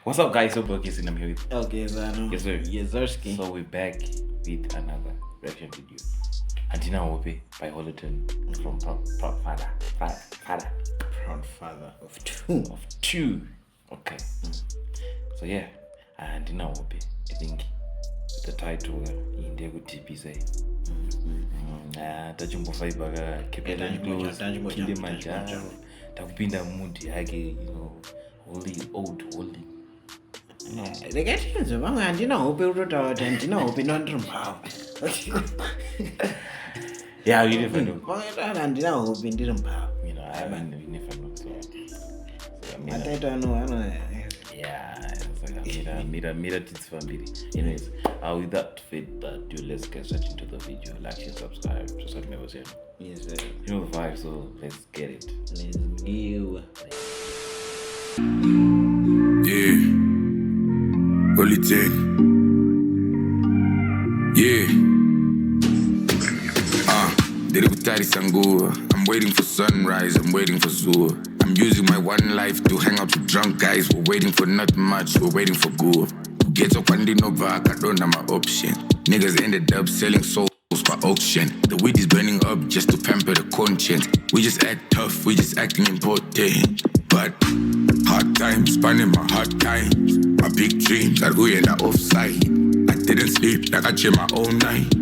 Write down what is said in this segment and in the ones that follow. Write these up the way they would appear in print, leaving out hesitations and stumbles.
What's up, guys? So Burkis and I'm here with. Okay, Zano. Yes, sir. Yes, Zerski. So we're back with another reaction video. Handina by Holoton from Father of two. Okay. So yeah, Handina I think the title in there would TP say. Tajumbo fiber kilimanjaro takupinda mundi yake, holy. Ndikatizo vamwe handina hope utotaura kuti handina hope inondiri mbavu. Yeah, you never know. Vamwe handina hope ndiri mbavu. You never know. So Mataito ano yeah, it's like mira tits family. Anyways, without further ado, let's get straight into the video. Like, share, subscribe, just like me was here. Yes, sir. You know the vibe, so let's get it. Let's go. Yeah. Only 10. Yeah. Derikutari Sangua. I'm waiting for sunrise, I'm waiting for Zua. I'm using my one life to hang out with drunk guys. We're waiting for not much, we're waiting for good. Get up and no back, I don't have my option. Niggas ended up selling souls for auction. The weed is burning up just to pamper the conscience. We just act tough, we just acting important. But hard times, spanning my hard times. My big dreams are going offside. I didn't sleep like I checked my own night.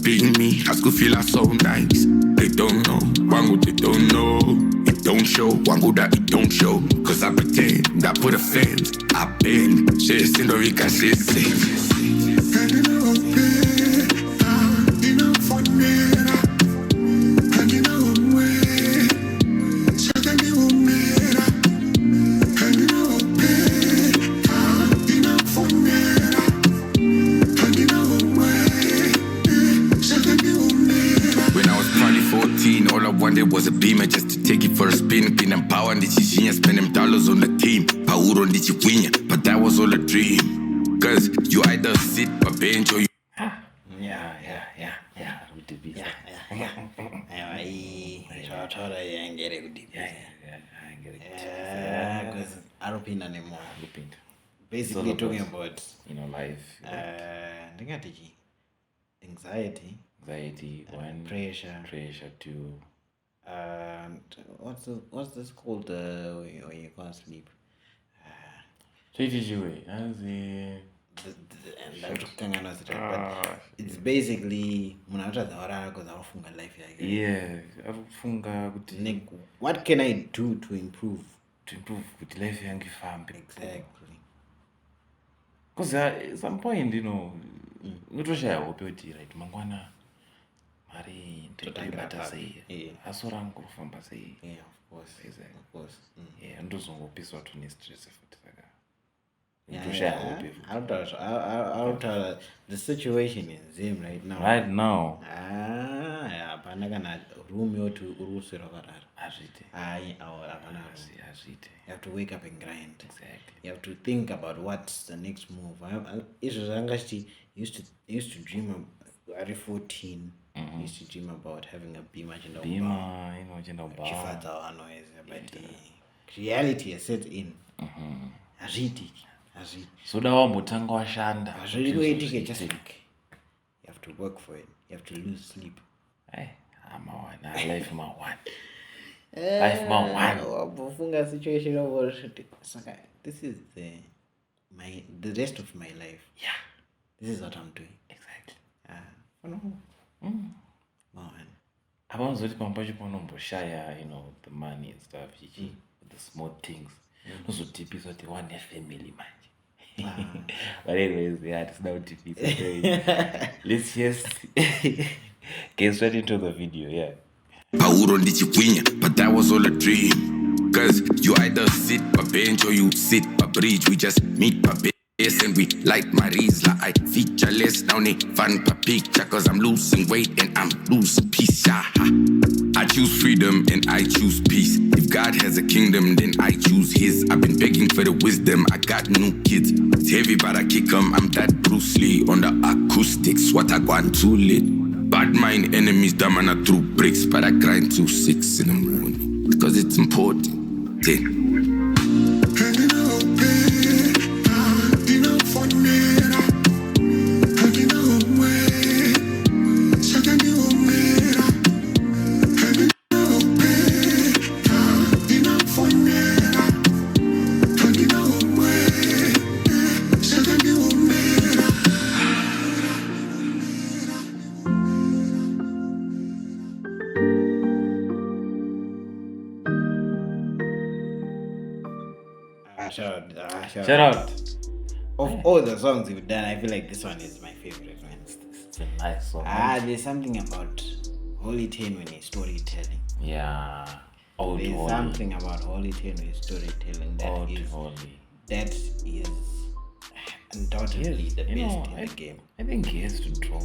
Being me, I could feel so nice. They don't know, Wangu they don't know. It don't show, Wangu that it don't show. Cause I pretend, I put a fence. I bend, she's in the week, I say one day was a beamer just to take it for a spin. Pin and power and the spend them dollars on the team. Power on the win, but that was all a dream. Cause you either sit or bench or you. Yeah. Because I don't pin anymore. Basically talking about life. Anxiety, one, pressure, two. What's this called when you can't sleep? So it is you as it's basically what can I do to improve with life exactly, because at some point unotoshaya hope kuti right mangwana mari ndibata sei asorangu kufamba sei. Yeah, of course. Yeah, ndozongopiswa to stress futhi saka I'll tell the situation is him right now. Apana kana room yotu urusiro karara. You have to wake up and grind. Exactly. You have to think about what's the next move. I used to dream at 14. I used to dream about having a beamer but reality has set in. So now mutanga washanda. Just like you have to work for it. You have to lose sleep. I'm one. Life my one. Life my one. Situation over. This is the rest of my life. Yeah. This is what I'm doing. Exactly. I want to share, the money and stuff, the small things. Also, TP so they want a family man. But anyways, it's now TP. So let's just get straight into the video. Yeah. But that was all a dream. Cause you either sit or bench or you sit or bridge. We just meet by base and we like Marie's like I featureless. Now they fun per picture. Cause I'm losing weight and I'm losing peace. I choose freedom and I choose peace. If God has a kingdom, then I choose his. I've been begging for the wisdom, I got new kids. It's heavy but I kick 'em, I'm that Bruce Lee. On the acoustics, what I want too lit. Bad mind enemies, dumb and I threw bricks. But I grind till 6 in the morning. Because it's important. Shout out. Of all the songs you've done, I feel like this one is my favorite one. It's a nice song. There's something about Holy Ten when he's storytelling. Yeah. Old There's Holy. something about Holy Ten when he's storytelling Old Holy. that is undoubtedly the You best know, in the game. I think he has to drop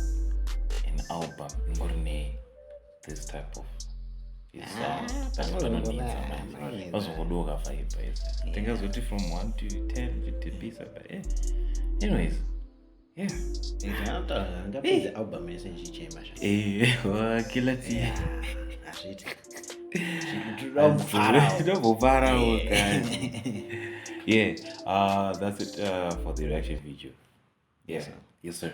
an album in this type of vazokudoka vibe tingazoti from 1 to 10 zvitibisa but anyways ngapedza album esenchichema kila tia azviti ndobvoparawo yeah that's it for the reaction video. Yes sir.